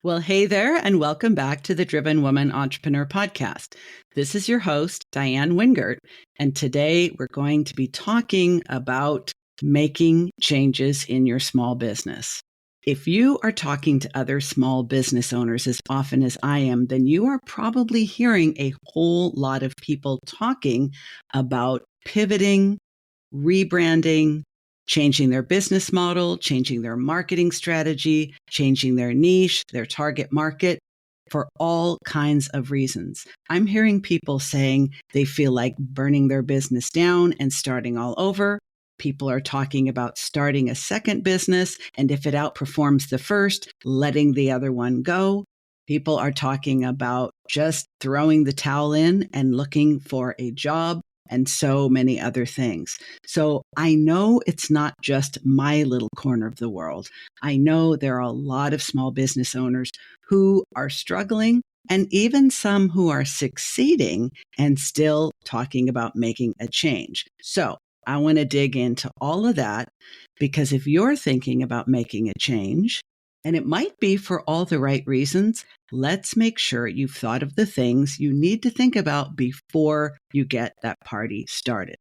Well, hey there, and welcome back to the Driven Woman Entrepreneur Podcast. This is your host, Diane Wingert, and today we're going to be talking about making changes in your small business. If you are talking to other small business owners as often as I am, then you are probably hearing a whole lot of people talking about pivoting, rebranding, changing their business model, changing their marketing strategy, changing their niche, their target market for all kinds of reasons. I'm hearing people saying they feel like burning their business down and starting all over. People are talking about starting a second business, and if it outperforms the first, letting the other one go. People are talking about just throwing the towel in and looking for a job, and so many other things. So I know it's not just my little corner of the world. I know there are a lot of small business owners who are struggling, and even some who are succeeding and still talking about making a change. So I want to dig into all of that, because if you're thinking about making a change, and it might be for all the right reasons, let's make sure you've thought of the things you need to think about before you get that party started.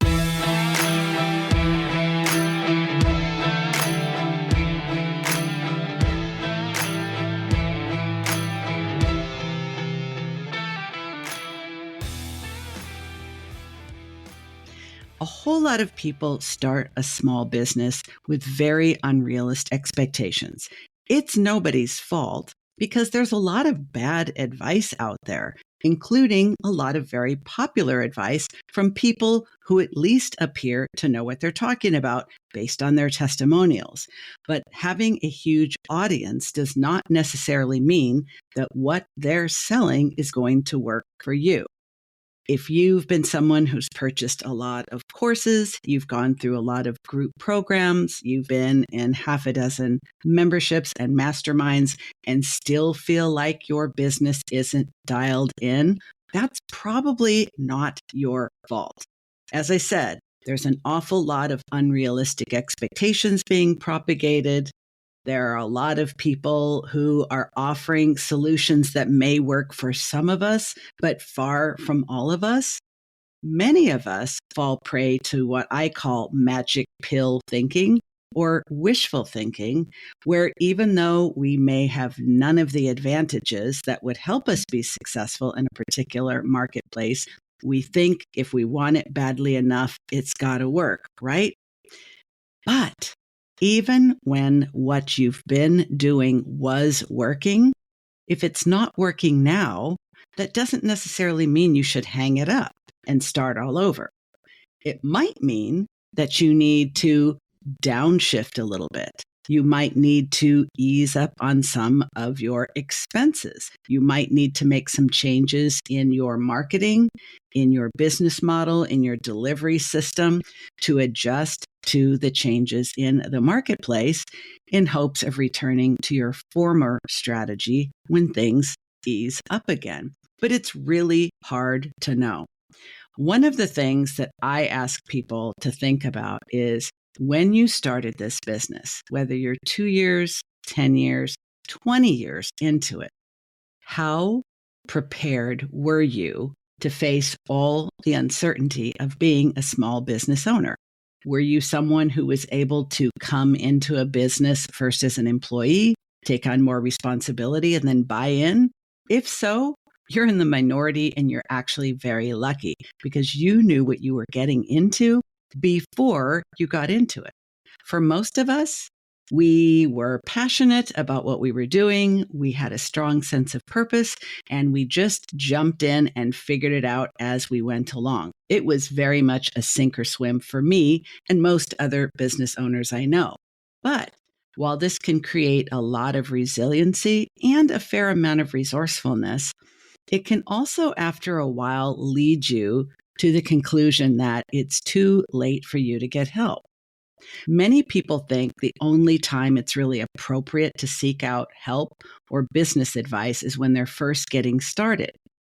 A whole lot of people start a small business with very unrealistic expectations. It's nobody's fault because there's a lot of bad advice out there, including a lot of very popular advice from people who at least appear to know what they're talking about based on their testimonials. But having a huge audience does not necessarily mean that what they're selling is going to work for you. If you've been someone who's purchased a lot of courses, you've gone through a lot of group programs, you've been in half a dozen memberships and masterminds, and still feel like your business isn't dialed in, that's probably not your fault. As I said, there's an awful lot of unrealistic expectations being propagated. There are a lot of people who are offering solutions that may work for some of us, but far from all of us. Many of us fall prey to what I call magic pill thinking or wishful thinking, where even though we may have none of the advantages that would help us be successful in a particular marketplace, we think if we want it badly enough, it's got to work, right? But even when what you've been doing was working, if it's not working now, that doesn't necessarily mean you should hang it up and start all over. It might mean that you need to downshift a little bit. You might need to ease up on some of your expenses. You might need to make some changes in your marketing, in your business model, in your delivery system to adjust to the changes in the marketplace in hopes of returning to your former strategy when things ease up again. But it's really hard to know. One of the things that I ask people to think about is when you started this business, whether you're 2 years, 10 years, 20 years into it, how prepared were you to face all the uncertainty of being a small business owner? Were you someone who was able to come into a business first as an employee, take on more responsibility, and then buy in? If so, you're in the minority and you're actually very lucky because you knew what you were getting into before you got into it. For most of us, we were passionate about what we were doing. We had a strong sense of purpose, and we just jumped in and figured it out as we went along. It was very much a sink or swim for me and most other business owners I know. But while this can create a lot of resiliency and a fair amount of resourcefulness, it can also, after a while, lead you to the conclusion that it's too late for you to get help. Many people think the only time it's really appropriate to seek out help or business advice is when they're first getting started.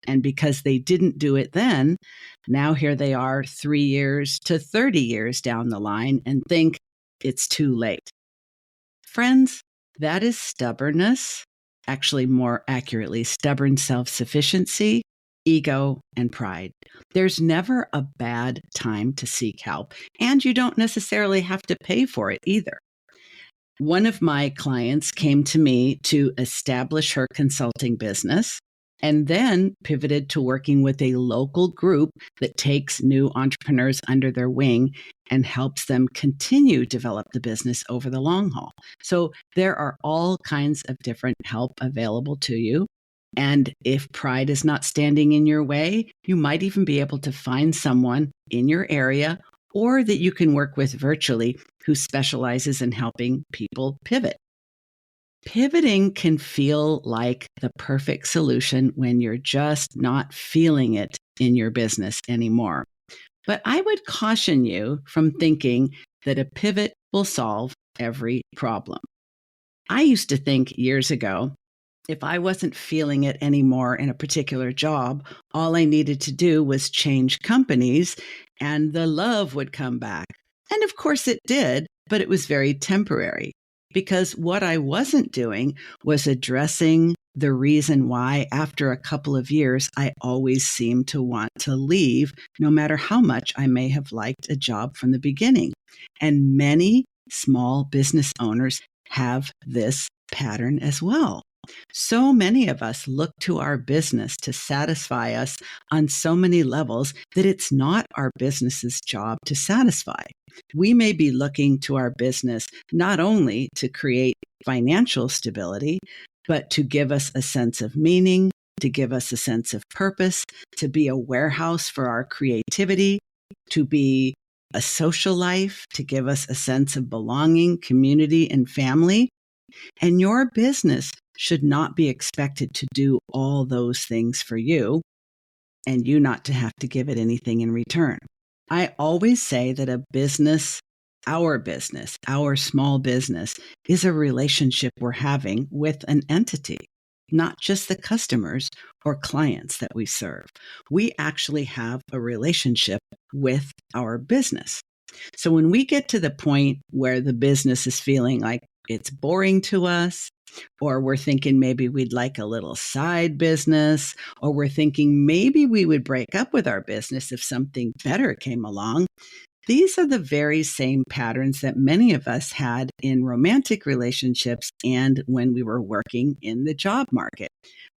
And because they didn't do it then, now here they are 3 years to 30 years down the line and think it's too late. Friends, that is stubbornness Actually, more accurately, stubborn self-sufficiency, ego, and pride. There's never a bad time to seek help, and you don't necessarily have to pay for it either. One of my clients came to me to establish her consulting business and then pivoted to working with a local group that takes new entrepreneurs under their wing and helps them continue to develop the business over the long haul. So there are all kinds of different help available to you. And if pride is not standing in your way, you might even be able to find someone in your area or that you can work with virtually who specializes in helping people pivot. Pivoting can feel like the perfect solution when you're just not feeling it in your business anymore. But I would caution you from thinking that a pivot will solve every problem. I used to think years ago, if I wasn't feeling it anymore in a particular job, all I needed to do was change companies and the love would come back. And of course it did, but it was very temporary because what I wasn't doing was addressing the reason why after a couple of years, I always seemed to want to leave, no matter how much I may have liked a job from the beginning. And many small business owners have this pattern as well. So many of us look to our business to satisfy us on so many levels that it's not our business's job to satisfy. We may be looking to our business not only to create financial stability, but to give us a sense of meaning, to give us a sense of purpose, to be a warehouse for our creativity, to be a social life, to give us a sense of belonging, community, and family. And your business should not be expected to do all those things for you and you not to have to give it anything in return. I always say that a business, our small business, is a relationship we're having with an entity, not just the customers or clients that we serve. We actually have a relationship with our business. So when we get to the point where the business is feeling like it's boring to us, or we're thinking maybe we'd like a little side business, or we're thinking maybe we would break up with our business if something better came along. These are the very same patterns that many of us had in romantic relationships and when we were working in the job market.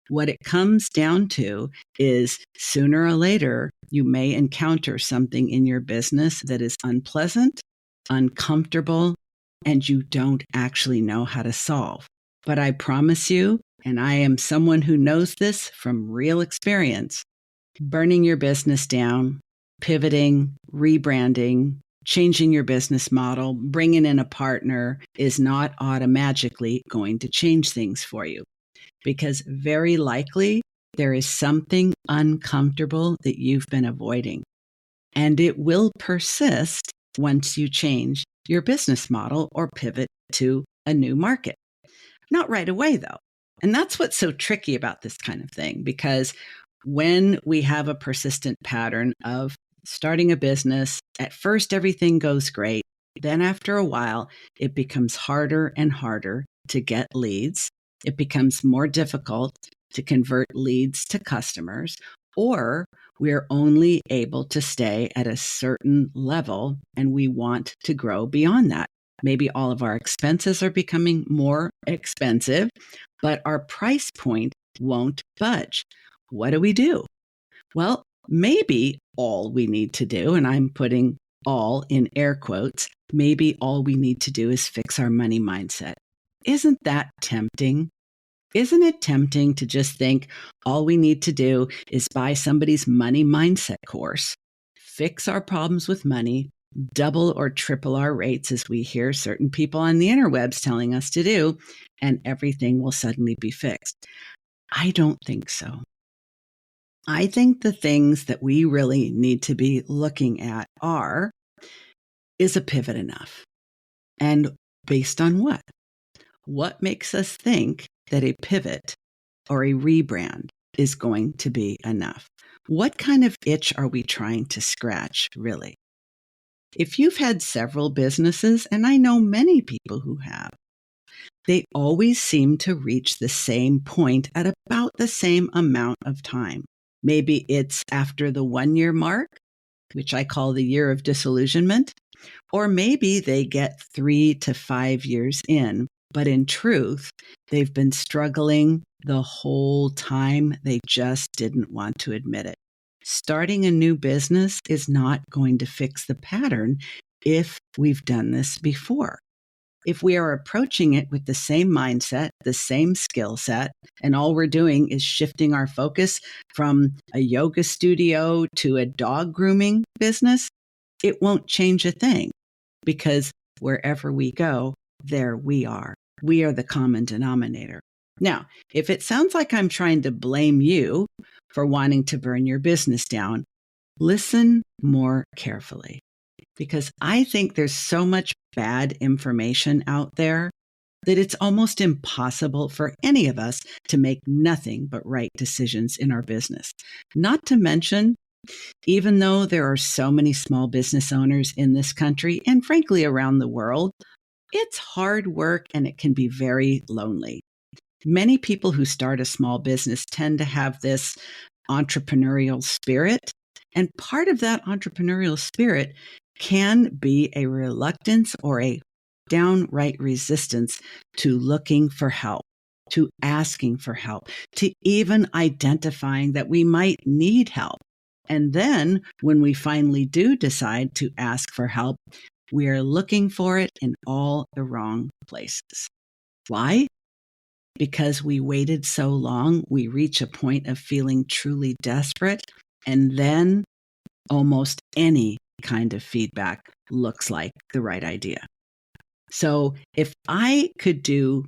What it comes down to is sooner or later, you may encounter something in your business that is unpleasant, uncomfortable, and you don't actually know how to solve. But I promise you, and I am someone who knows this from real experience, burning your business down, pivoting, rebranding, changing your business model, bringing in a partner is not automatically going to change things for you. Because very likely there is something uncomfortable that you've been avoiding. And it will persist once you change your business model or pivot to a new market. Not right away, though. And that's what's so tricky about this kind of thing, because when we have a persistent pattern of starting a business, at first everything goes great. Then after a while, it becomes harder and harder to get leads. It becomes more difficult to convert leads to customers, or we're only able to stay at a certain level and we want to grow beyond that. Maybe all of our expenses are becoming more expensive, but our price point won't budge. What do we do? Well, maybe all we need to do, and I'm putting all in air quotes, maybe all we need to do is fix our money mindset. Isn't that tempting? Isn't it tempting to just think all we need to do is buy somebody's money mindset course, fix our problems with money, double or triple our rates as we hear certain people on the interwebs telling us to do, and everything will suddenly be fixed? I don't think so. I think the things that we really need to be looking at are, is a pivot enough? And based on what? What makes us think that a pivot or a rebrand is going to be enough? What kind of itch are we trying to scratch, really? If you've had several businesses, and I know many people who have, they always seem to reach the same point at about the same amount of time. Maybe it's after the 1 year mark, which I call the year of disillusionment, or maybe they get 3 to 5 years in, but in truth, they've been struggling the whole time. They just didn't want to admit it. Starting a new business is not going to fix the pattern if we've done this before. If we are approaching it with the same mindset, the same skill set, and all we're doing is shifting our focus from a yoga studio to a dog grooming business, it won't change a thing, because wherever we go, there we are. We are the common denominator. Now, if it sounds like I'm trying to blame you for wanting to burn your business down, listen more carefully, because I think there's so much bad information out there that it's almost impossible for any of us to make nothing but right decisions in our business. Not to mention, even though there are so many small business owners in this country and frankly around the world, it's hard work and it can be very lonely. Many people who start a small business tend to have this entrepreneurial spirit, and part of that entrepreneurial spirit can be a reluctance or a downright resistance to looking for help, to asking for help, to even identifying that we might need help. And then when we finally do decide to ask for help, we are looking for it in all the wrong places. Why? Because we waited so long, we reach a point of feeling truly desperate, and then almost any kind of feedback looks like the right idea. So if I could do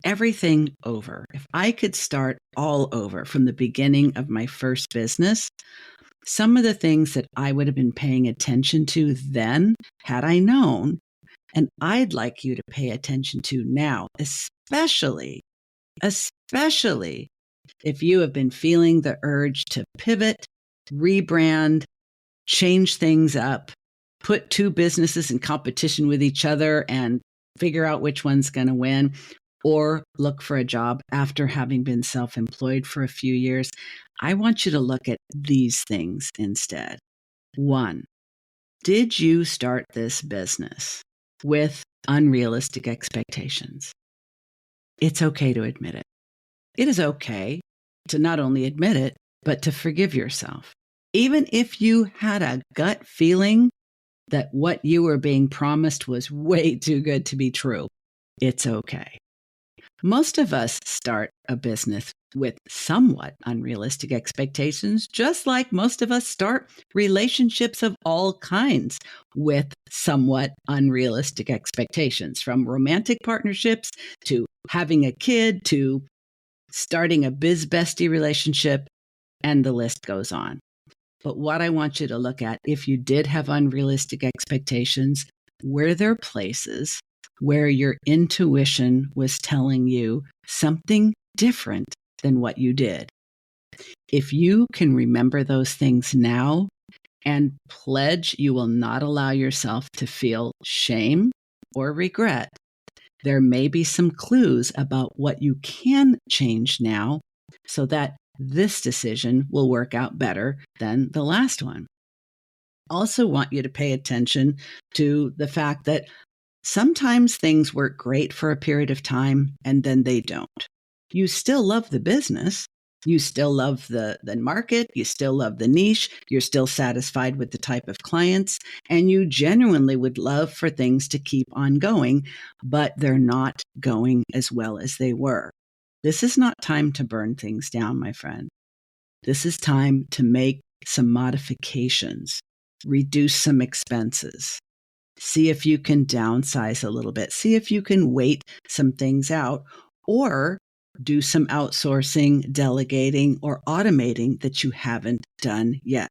everything over, if I could start all over from the beginning of my first business, some of the things that I would have been paying attention to then, had I known, and I'd like you to pay attention to now, especially if you have been feeling the urge to pivot, rebrand, change things up, put two businesses in competition with each other and figure out which one's going to win, or look for a job after having been self-employed for a few years. I want you to look at these things instead. 1, did you start this business with unrealistic expectations? It's okay to admit it. It is okay to not only admit it, but to forgive yourself. Even if you had a gut feeling that what you were being promised was way too good to be true, it's okay. Most of us start a business with somewhat unrealistic expectations, just like most of us start relationships of all kinds with somewhat unrealistic expectations, from romantic partnerships to having a kid to starting a biz bestie relationship, and the list goes on. But what I want you to look at, if you did have unrealistic expectations, were there places where your intuition was telling you something different than what you did? If you can remember those things now and pledge you will not allow yourself to feel shame or regret, there may be some clues about what you can change now so that this decision will work out better than the last one. Also want you to pay attention to the fact that sometimes things work great for a period of time and then they don't. You still love the business. You still love the market. You still love the niche. You're still satisfied with the type of clients. And you genuinely would love for things to keep on going, but they're not going as well as they were. This is not time to burn things down, my friend. This is time to make some modifications, reduce some expenses. See if you can downsize a little bit. See if you can wait some things out, or do some outsourcing, delegating, or automating that you haven't done yet.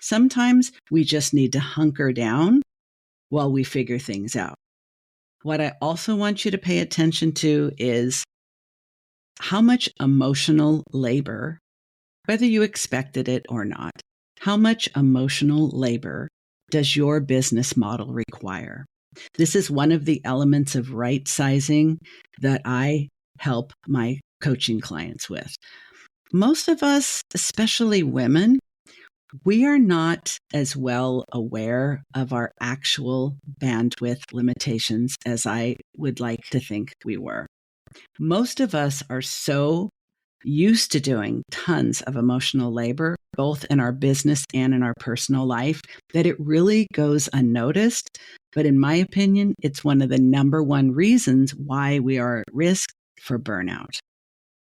Sometimes we just need to hunker down while we figure things out. What I also want you to pay attention to is how much emotional labor, whether you expected it or not, how much emotional labor does your business model require? This is one of the elements of right sizing that I help my coaching clients with. Most of us, especially women, we are not as well aware of our actual bandwidth limitations as I would like to think we were. Most of us are so used to doing tons of emotional labor, both in our business and in our personal life, that it really goes unnoticed. But in my opinion, it's one of the number one reasons why we are at risk for burnout.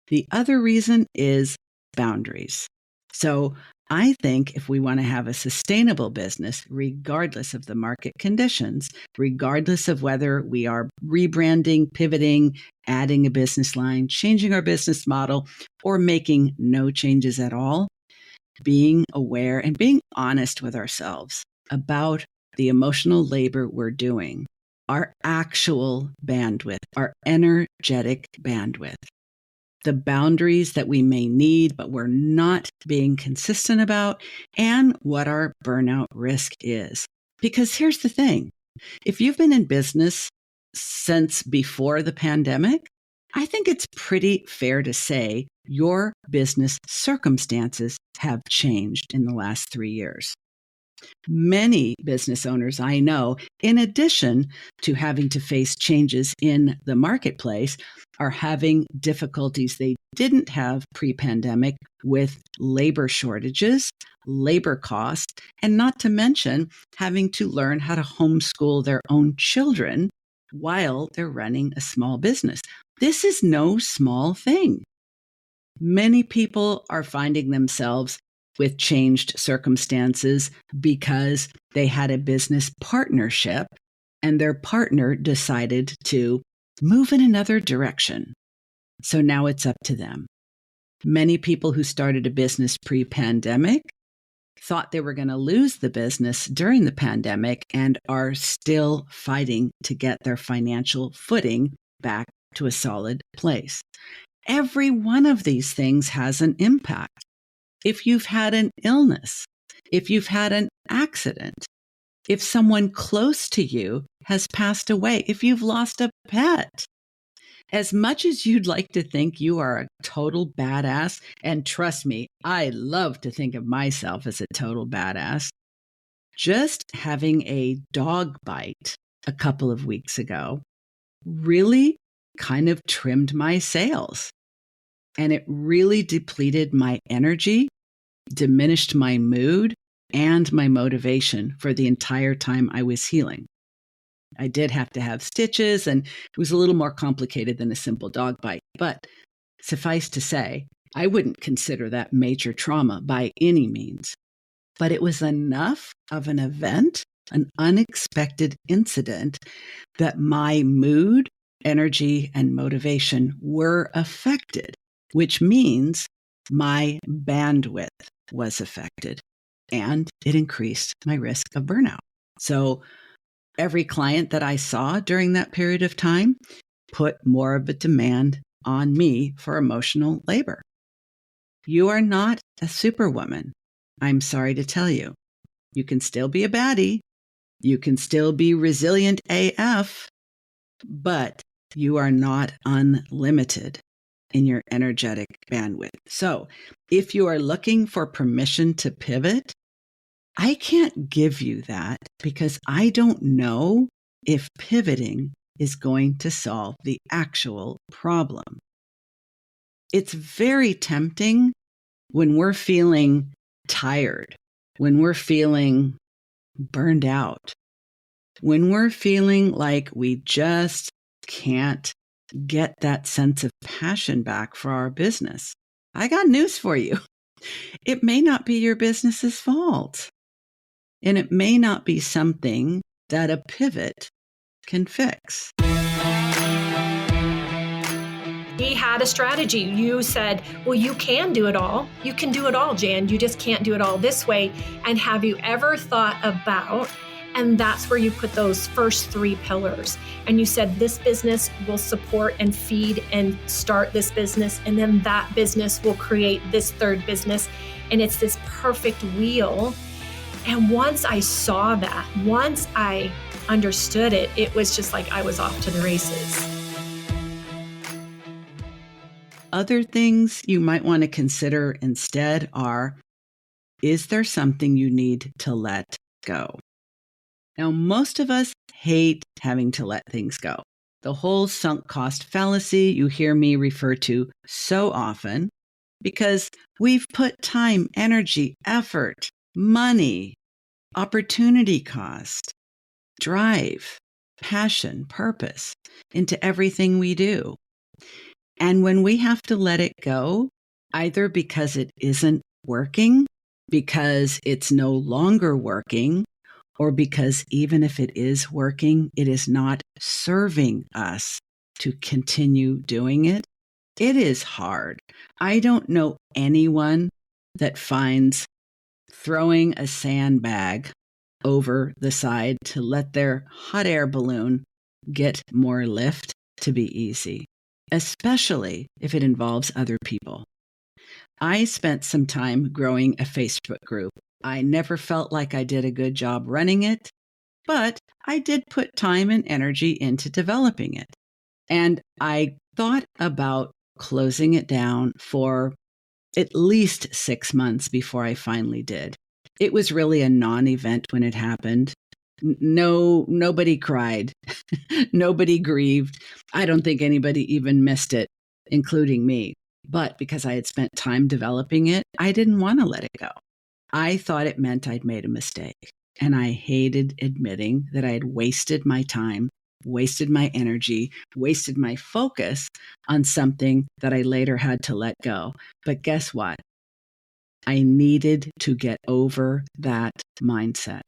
The other reason is boundaries. So I think if we want to have a sustainable business, regardless of the market conditions, regardless of whether we are rebranding, pivoting, adding a business line, changing our business model, or making no changes at all, being aware and being honest with ourselves about the emotional labor we're doing, our actual bandwidth, our energetic bandwidth, the boundaries that we may need, but we're not being consistent about, and what our burnout risk is. Because here's the thing. If you've been in business since before the pandemic, I think it's pretty fair to say your business circumstances have changed in the last 3 years. Many business owners I know, in addition to having to face changes in the marketplace, are having difficulties they didn't have pre-pandemic with labor shortages, labor costs, and not to mention having to learn how to homeschool their own children while they're running a small business. This is no small thing. Many people are finding themselves with changed circumstances because they had a business partnership and their partner decided to move in another direction. So now it's up to them. Many people who started a business pre-pandemic thought they were going to lose the business during the pandemic and are still fighting to get their financial footing back to a solid place. Every one of these things has an impact. If you've had an illness, if you've had an accident, if someone close to you has passed away, if you've lost a pet, as much as you'd like to think you are a total badass, and trust me, I love to think of myself as a total badass, just having a dog bite a couple of weeks ago really kind of trimmed my sails. And it really depleted my energy, diminished my mood, and my motivation for the entire time I was healing. I did have to have stitches, and it was a little more complicated than a simple dog bite. But suffice to say, I wouldn't consider that major trauma by any means. But it was enough of an event, an unexpected incident, that my mood, energy, and motivation were affected, which means my bandwidth was affected, and it increased my risk of burnout. So every client that I saw during that period of time put more of a demand on me for emotional labor. You are not a superwoman. I'm sorry to tell you. You can still be a baddie. You can still be resilient AF, but you are not unlimited in your energetic bandwidth. So if you are looking for permission to pivot, I can't give you that because I don't know if pivoting is going to solve the actual problem. It's very tempting when we're feeling tired, when we're feeling burned out, when we're feeling like we just can't get that sense of passion back for our business. I got news for you. It may not be your business's fault. And it may not be something that a pivot can fix. He had a strategy. You said, well, you can do it all. You can do it all, Jan. You just can't do it all this way. And have you ever thought about, and that's where you put those first 3 pillars. And you said, this business will support and feed and start this business. And then that business will create this third business. And it's this perfect wheel. And once I saw that, once I understood it, it was just like I was off to the races. Other things you might want to consider instead are, is there something you need to let go? Now, most of us hate having to let things go. The whole sunk cost fallacy you hear me refer to so often because we've put time, energy, effort, money, opportunity cost, drive, passion, purpose into everything we do. And when we have to let it go, either because it isn't working, because it's no longer working, or because even if it is working, it is not serving us to continue doing it, it is hard. I don't know anyone that finds throwing a sandbag over the side to let their hot air balloon get more lift to be easy, especially if it involves other people. I spent some time growing a Facebook group. I never felt like I did a good job running it, but I did put time and energy into developing it. And I thought about closing it down for at least 6 months before I finally did. It was really a non-event when it happened. Nobody cried. Nobody grieved. I don't think anybody even missed it, including me. But because I had spent time developing it, I didn't want to let it go. I thought it meant I'd made a mistake. And I hated admitting that I had wasted my time, wasted my energy, wasted my focus on something that I later had to let go. But guess what? I needed to get over that mindset.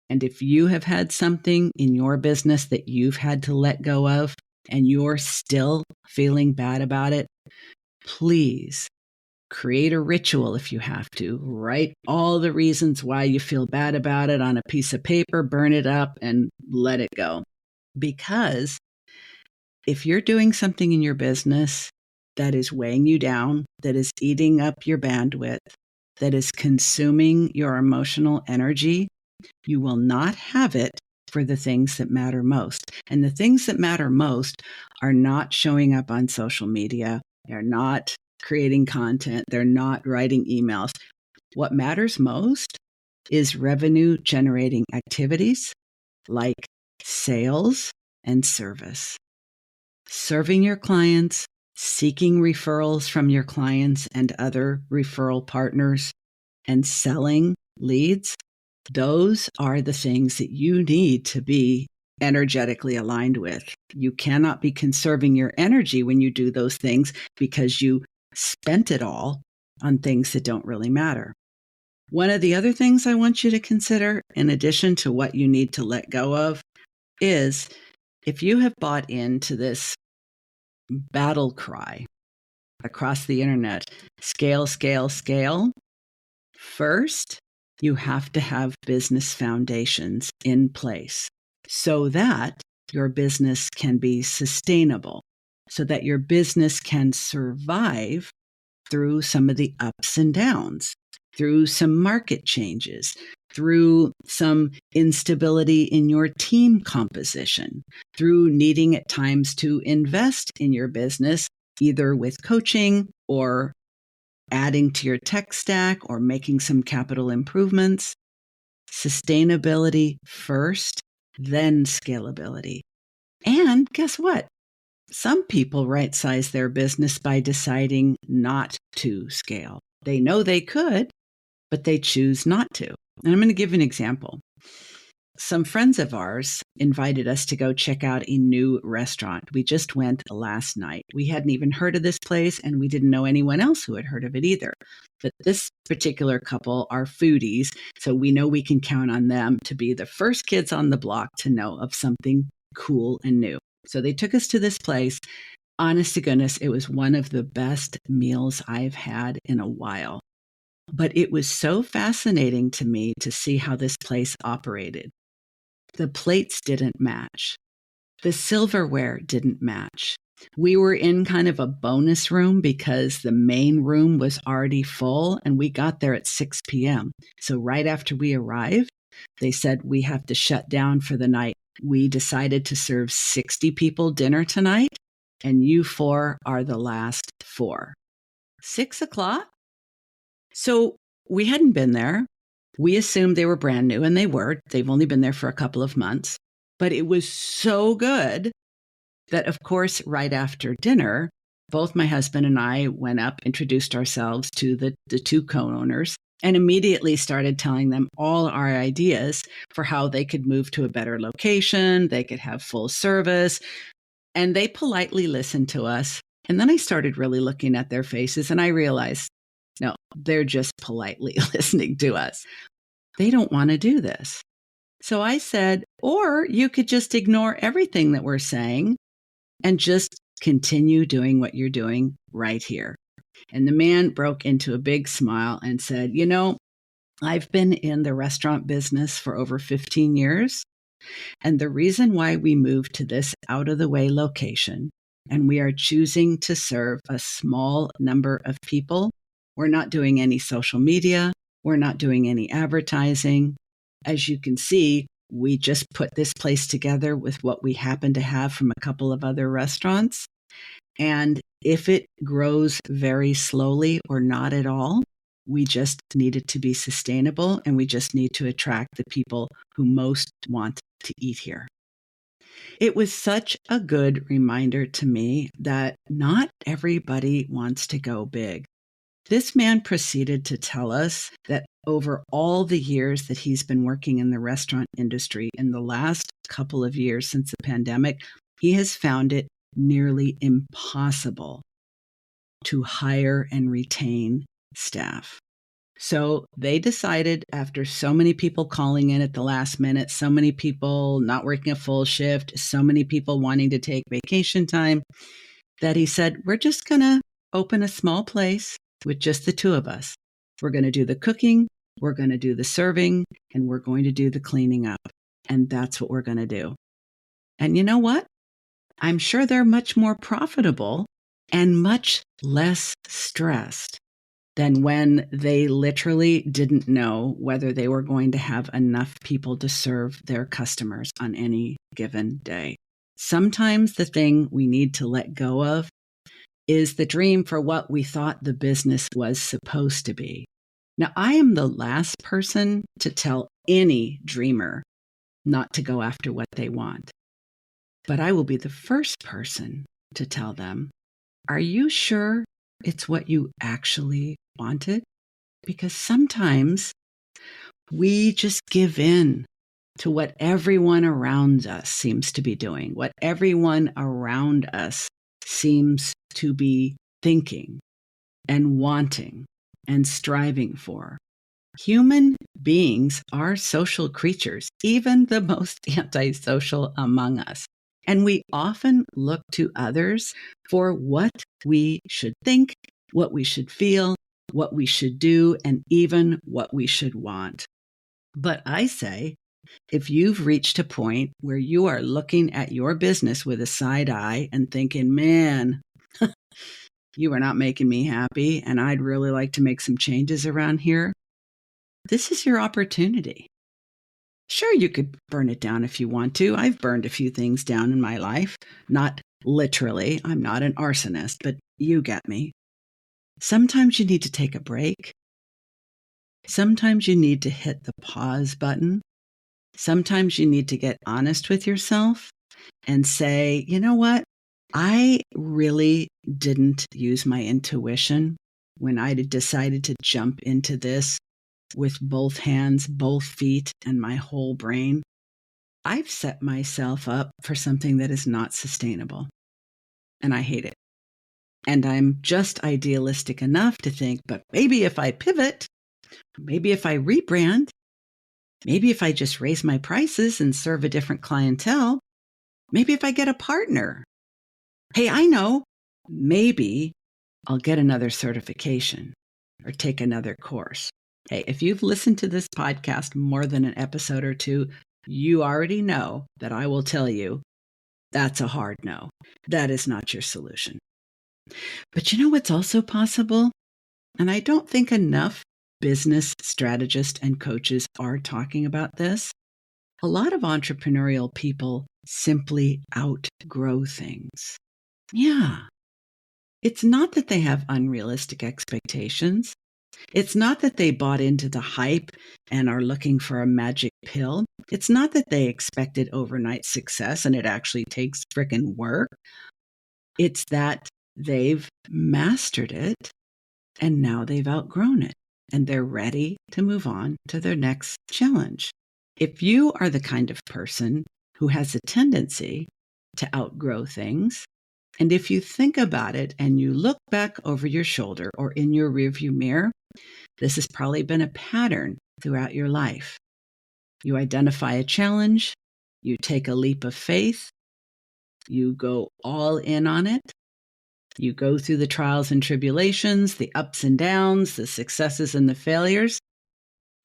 And if you have had something in your business that you've had to let go of and you're still feeling bad about it, please create a ritual if you have to. Write all the reasons why you feel bad about it on a piece of paper, burn it up, and let it go. Because if you're doing something in your business that is weighing you down, that is eating up your bandwidth, that is consuming your emotional energy, you will not have it for the things that matter most. And the things that matter most are not showing up on social media. They're not creating content. They're not writing emails. What matters most is revenue generating activities like sales and service. Serving your clients, seeking referrals from your clients and other referral partners, and selling leads. Those are the things that you need to be energetically aligned with. You cannot be conserving your energy when you do those things because you spent it all on things that don't really matter. One of the other things I want you to consider, in addition to what you need to let go of, is if you have bought into this battle cry across the internet, scale, scale, scale, first, you have to have business foundations in place so that your business can be sustainable, so that your business can survive through some of the ups and downs, through some market changes, through some instability in your team composition, through needing at times to invest in your business, either with coaching or adding to your tech stack or making some capital improvements. Sustainability first, then scalability. And guess what? Some people right size their business by deciding not to scale. They know they could, but they choose not to. And I'm going to give an example. Some friends of ours invited us to go check out a new restaurant. We just went last night. We hadn't even heard of this place, and we didn't know anyone else who had heard of it either. But this particular couple are foodies, so we know we can count on them to be the first kids on the block to know of something cool and new. So they took us to this place. Honest to goodness, it was one of the best meals I've had in a while. But it was so fascinating to me to see how this place operated. The plates didn't match. The silverware didn't match. We were in kind of a bonus room because the main room was already full, and we got there at 6 p.m. So right after we arrived, they said we have to shut down for the night. we decided to serve 60 people dinner tonight, and you four are the last four. 6 o'clock? So we hadn't been there. We assumed they were brand new, and they were. They've only been there for a couple of months. But it was so good that, of course, right after dinner, both my husband and I went up, introduced ourselves to the two co-owners, and immediately started telling them all our ideas for how they could move to a better location, they could have full service, and they politely listened to us. And then I started really looking at their faces, and I realized, no, they're just politely listening to us. They don't want to do this. So I said, or you could just ignore everything that we're saying and just continue doing what you're doing right here. And the man broke into a big smile and said, I've been in the restaurant business for over 15 years. And the reason why we moved to this out of the way location and we are choosing to serve a small number of people, we're not doing any social media. We're not doing any advertising. As you can see, we just put this place together with what we happen to have from a couple of other restaurants. And if it grows very slowly or not at all, we just need it to be sustainable, and we just need to attract the people who most want to eat here. It was such a good reminder to me that not everybody wants to go big. This man proceeded to tell us that over all the years that he's been working in the restaurant industry, in the last couple of years since the pandemic, he has found it nearly impossible to hire and retain staff. So they decided, after so many people calling in at the last minute, so many people not working a full shift, so many people wanting to take vacation time, that he said, we're just going to open a small place with just the two of us. We're going to do the cooking, we're going to do the serving, and we're going to do the cleaning up. And that's what we're going to do. And you know what? I'm sure they're much more profitable and much less stressed than when they literally didn't know whether they were going to have enough people to serve their customers on any given day. Sometimes the thing we need to let go of is the dream for what we thought the business was supposed to be. Now, I am the last person to tell any dreamer not to go after what they want. But I will be the first person to tell them, are you sure it's what you actually wanted? Because sometimes we just give in to what everyone around us seems to be doing, what everyone around us seems to be thinking and wanting and striving for. Human beings are social creatures, even the most antisocial among us. And we often look to others for what we should think, what we should feel, what we should do, and even what we should want. But I say, if you've reached a point where you are looking at your business with a side eye and thinking, man, you are not making me happy, and I'd really like to make some changes around here, this is your opportunity. Sure, you could burn it down if you want to. I've burned a few things down in my life. Not literally. I'm not an arsonist, but you get me. Sometimes you need to take a break. Sometimes you need to hit the pause button. Sometimes you need to get honest with yourself and say, you know what? I really didn't use my intuition when I decided to jump into this with both hands, both feet, and my whole brain. I've set myself up for something that is not sustainable, and I hate it. And I'm just idealistic enough to think, but maybe if I pivot, maybe if I rebrand, maybe if I just raise my prices and serve a different clientele, maybe if I get a partner. Hey, I know, maybe I'll get another certification or take another course. Hey, if you've listened to this podcast more than an episode or two, you already know that I will tell you that's a hard no. That is not your solution. But you know what's also possible? And I don't think enough business strategists and coaches are talking about this. A lot of entrepreneurial people simply outgrow things. Yeah. It's not that they have unrealistic expectations. It's not that they bought into the hype and are looking for a magic pill. It's not that they expected overnight success and it actually takes frickin' work. It's that they've mastered it and now they've outgrown it and they're ready to move on to their next challenge. If you are the kind of person who has a tendency to outgrow things, and if you think about it and you look back over your shoulder or in your rearview mirror, this has probably been a pattern throughout your life. You identify a challenge, you take a leap of faith, you go all in on it, you go through the trials and tribulations, the ups and downs, the successes and the failures,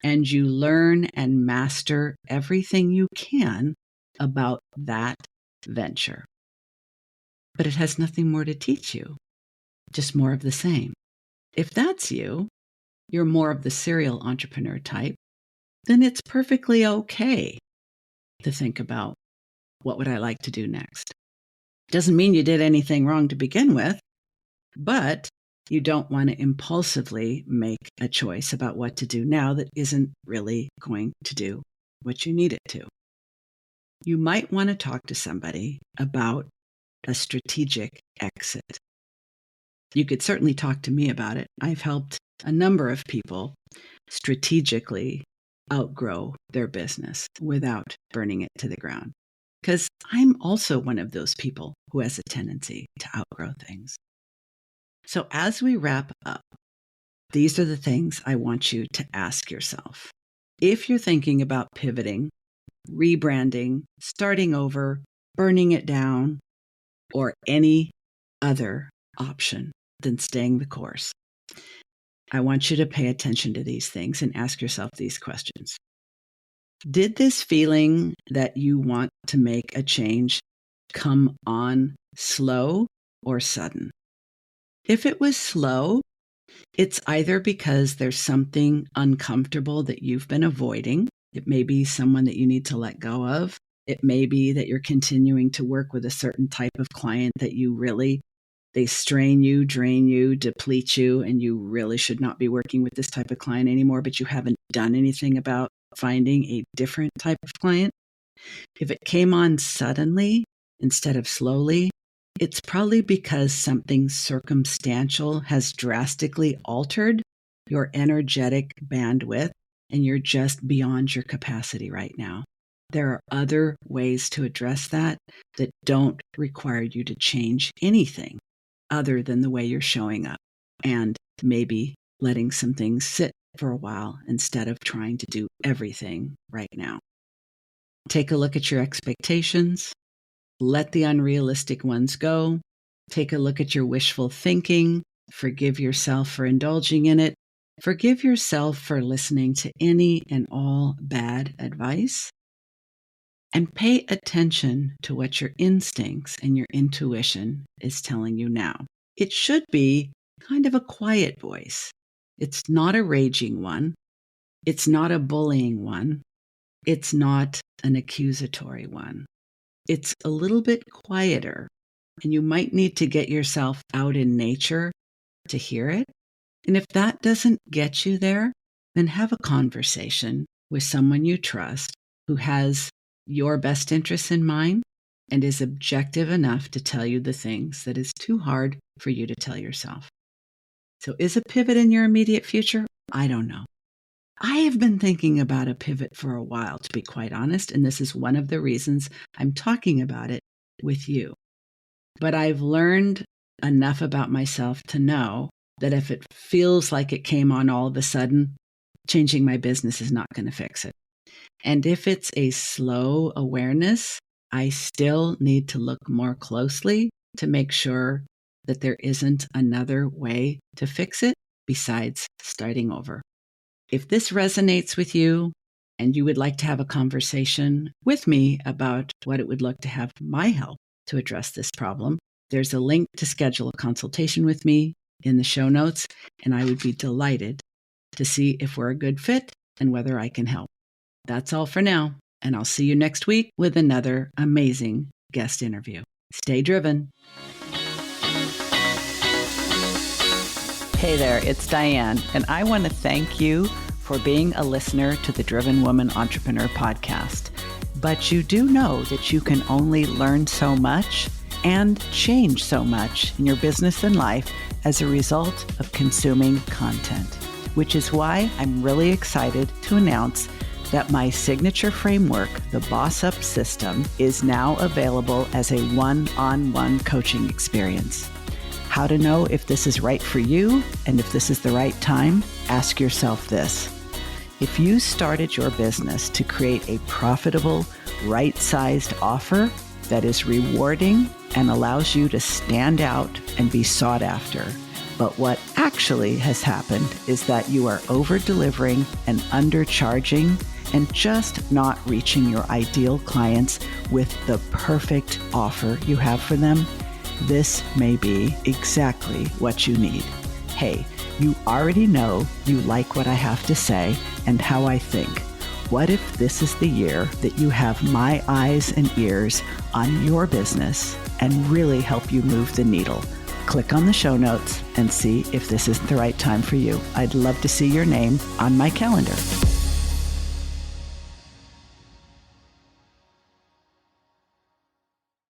and you learn and master everything you can about that venture. But it has nothing more to teach you, just more of the same. If that's you, you're more of the serial entrepreneur type, then it's perfectly okay to think about what would I like to do next. Doesn't mean you did anything wrong to begin with, but you don't want to impulsively make a choice about what to do now that isn't really going to do what you need it to. You might want to talk to somebody about a strategic exit. You could certainly talk to me about it. I've helped a number of people strategically outgrow their business without burning it to the ground. Because I'm also one of those people who has a tendency to outgrow things. So as we wrap up, these are the things I want you to ask yourself. If you're thinking about pivoting, rebranding, starting over, burning it down, or any other option than staying the course, I want you to pay attention to these things and ask yourself these questions. Did this feeling that you want to make a change come on slow or sudden? If it was slow, it's either because there's something uncomfortable that you've been avoiding. It may be someone that you need to let go of. It may be that you're continuing to work with a certain type of client that they strain you, drain you, deplete you, and you really should not be working with this type of client anymore, but you haven't done anything about finding a different type of client. If it came on suddenly instead of slowly, it's probably because something circumstantial has drastically altered your energetic bandwidth and you're just beyond your capacity right now. There are other ways to address that don't require you to change anything other than the way you're showing up and maybe letting some things sit for a while instead of trying to do everything right now. Take a look at your expectations. Let the unrealistic ones go. Take a look at your wishful thinking. Forgive yourself for indulging in it. Forgive yourself for listening to any and all bad advice. And pay attention to what your instincts and your intuition is telling you now. It should be kind of a quiet voice. It's not a raging one. It's not a bullying one. It's not an accusatory one. It's a little bit quieter, and you might need to get yourself out in nature to hear it. And if that doesn't get you there, then have a conversation with someone you trust who has your best interests in mind and is objective enough to tell you the things that is too hard for you to tell yourself. So is a pivot in your immediate future? I don't know. I have been thinking about a pivot for a while, to be quite honest, and this is one of the reasons I'm talking about it with you. But I've learned enough about myself to know that if it feels like it came on all of a sudden, changing my business is not going to fix it. And if it's a slow awareness, I still need to look more closely to make sure that there isn't another way to fix it besides starting over. If this resonates with you and you would like to have a conversation with me about what it would look to have my help to address this problem, there's a link to schedule a consultation with me in the show notes, and I would be delighted to see if we're a good fit and whether I can help. That's all for now, And I'll see you next week with another amazing guest interview. Stay driven. Hey there, it's Diane, and I want to thank you for being a listener to the Driven Woman Entrepreneur podcast. But you do know that you can only learn so much and change so much in your business and life as a result of consuming content, which is why I'm really excited to announce that my signature framework, the Boss Up System, is now available as a one-on-one coaching experience. How to know if this is right for you and if this is the right time? Ask yourself this. If you started your business to create a profitable, right-sized offer that is rewarding and allows you to stand out and be sought after, but what actually has happened is that you are over-delivering and undercharging and just not reaching your ideal clients with the perfect offer you have for them, this may be exactly what you need. Hey, you already know you like what I have to say and how I think. What if this is the year that you have my eyes and ears on your business and really help you move the needle? Click on the show notes and see if this isn't the right time for you. I'd love to see your name on my calendar.